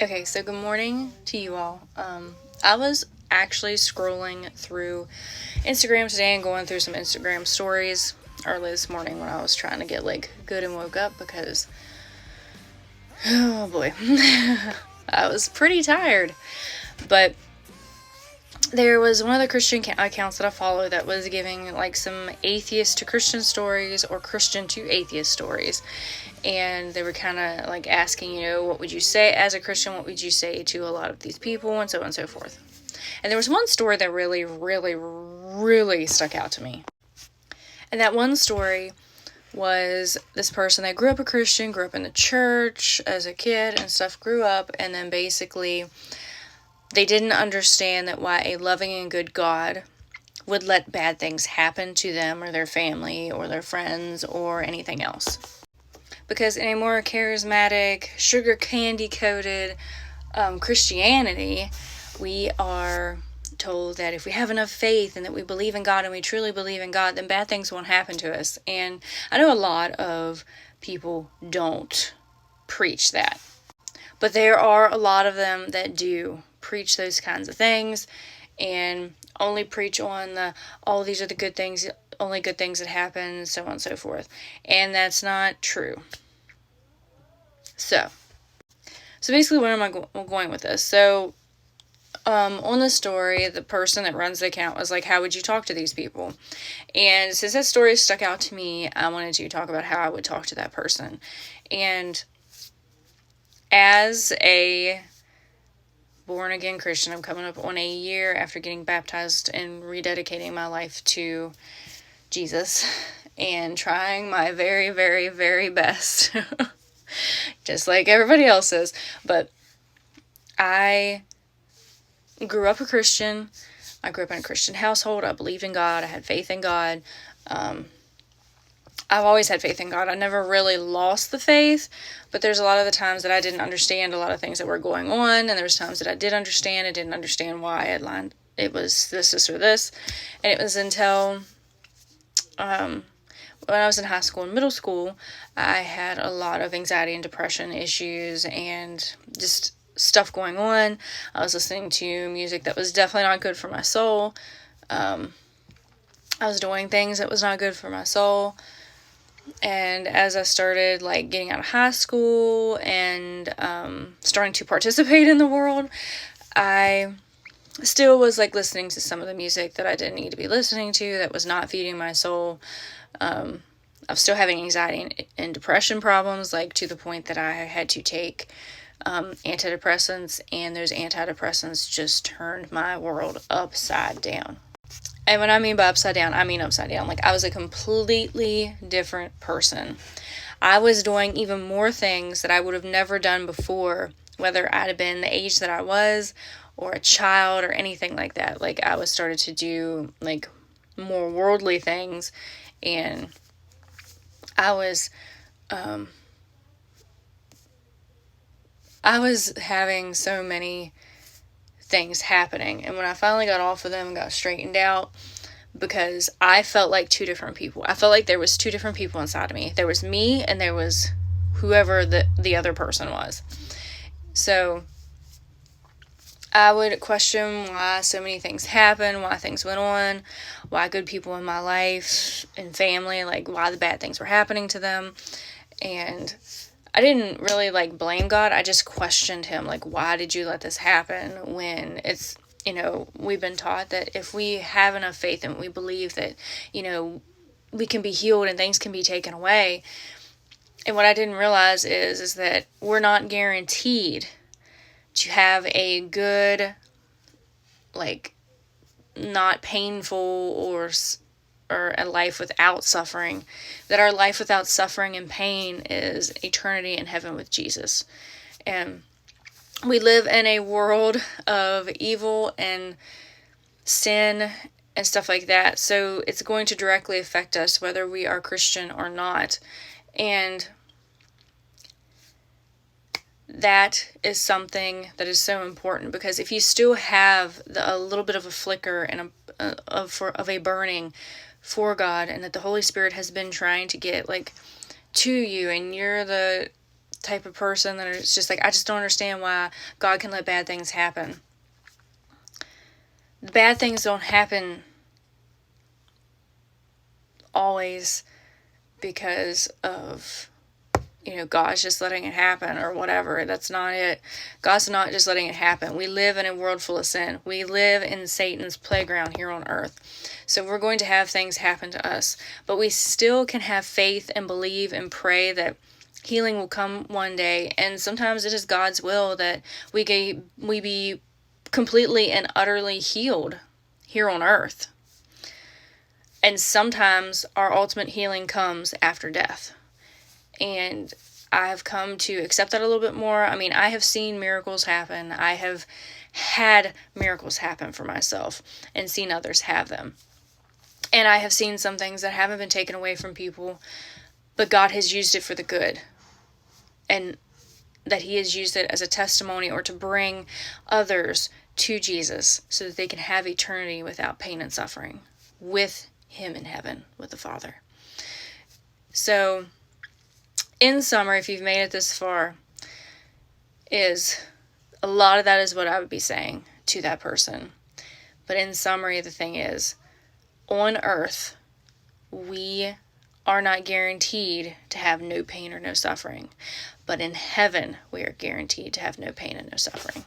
Okay, so good morning to you all. I was actually scrolling through Instagram today and going through some Instagram stories early this morning when I was trying to get good and woke up because, oh boy, I was pretty tired. But there was one of the Christian accounts that I follow that was giving some atheist to Christian stories or Christian to atheist stories. And they were kind of asking, what would you say as a Christian? What would you say to a lot of these people, and so on and so forth. And there was one story that really, really, really stuck out to me. And that one story was this person that grew up a Christian, grew up in the church as a kid and stuff, grew up, and then basically they didn't understand that why a loving and good God would let bad things happen to them or their family or their friends or anything else. Because in a more charismatic, sugar candy coated Christianity, we are told that if we have enough faith and that we believe in God and we truly believe in God, then bad things won't happen to us. And I know a lot of people don't preach that, but there are a lot of them that do preach those kinds of things and only preach on these are the good things, only good things that happen, so on and so forth. And that's not true. So basically, where am I going with this? So, on the story, the person that runs the account was like, how would you talk to these people? And since that story stuck out to me, I wanted to talk about how I would talk to that person. And as a born-again Christian, I'm coming up on a year after getting baptized and rededicating my life to Jesus and trying my very, very, very best, just like everybody else is. But I grew up a Christian. I grew up in a Christian household. I believed in God. I had faith in God. I've always had faith in God. I never really lost the faith, but there's a lot of the times that I didn't understand a lot of things that were going on, and there was times that I did understand. I didn't understand why it was this, or this, and it was until when I was in high school and middle school, I had a lot of anxiety and depression issues and just stuff going on. I was listening to music that was definitely not good for my soul. I was doing things that was not good for my soul. And as I started getting out of high school and starting to participate in the world, I still was listening to some of the music that I didn't need to be listening to, that was not feeding my soul. I was still having anxiety and depression problems, to the point that I had to take antidepressants, and those antidepressants just turned my world upside down. And when I mean by upside down, I mean upside down. I was a completely different person. I was doing even more things that I would have never done before, whether I'd have been the age that I was or a child or anything like that. I was started to do more worldly things, and I was having so many things happening. And when I finally got off of them and got straightened out, because I felt like two different people. I felt like there was two different people inside of me. There was me and there was whoever the other person was. So I would question why so many things happened, why things went on, why good people in my life and family, why the bad things were happening to them. And I didn't really blame God. I just questioned him, why did you let this happen, when it's, we've been taught that if we have enough faith and we believe that, we can be healed and things can be taken away. And what I didn't realize is that we're not guaranteed to have a good, not painful or a life without suffering, that our life without suffering and pain is eternity in heaven with Jesus. And we live in a world of evil and sin and stuff like that, so it's going to directly affect us whether we are Christian or not. And that is something that is so important, because if you still have a little bit of a flicker and of a burning for God, and that the Holy Spirit has been trying to get to you, and you're the type of person that is just like, I just don't understand why God can let bad things happen. The bad things don't happen always because of, God's just letting it happen or whatever. That's not it. God's not just letting it happen. We live in a world full of sin. We live in Satan's playground here on earth. So we're going to have things happen to us. But we still can have faith and believe and pray that healing will come one day. And sometimes it is God's will that we be completely and utterly healed here on earth. And sometimes our ultimate healing comes after death. And I've come to accept that a little bit more. I mean, I have seen miracles happen. I have had miracles happen for myself and seen others have them. And I have seen some things that haven't been taken away from people, but God has used it for the good. And that He has used it as a testimony or to bring others to Jesus so that they can have eternity without pain and suffering with Him in heaven with the Father. So, in summary, if you've made it this far, is a lot of that is what I would be saying to that person. But in summary, the thing is, on earth, we are not guaranteed to have no pain or no suffering. But in heaven, we are guaranteed to have no pain and no suffering.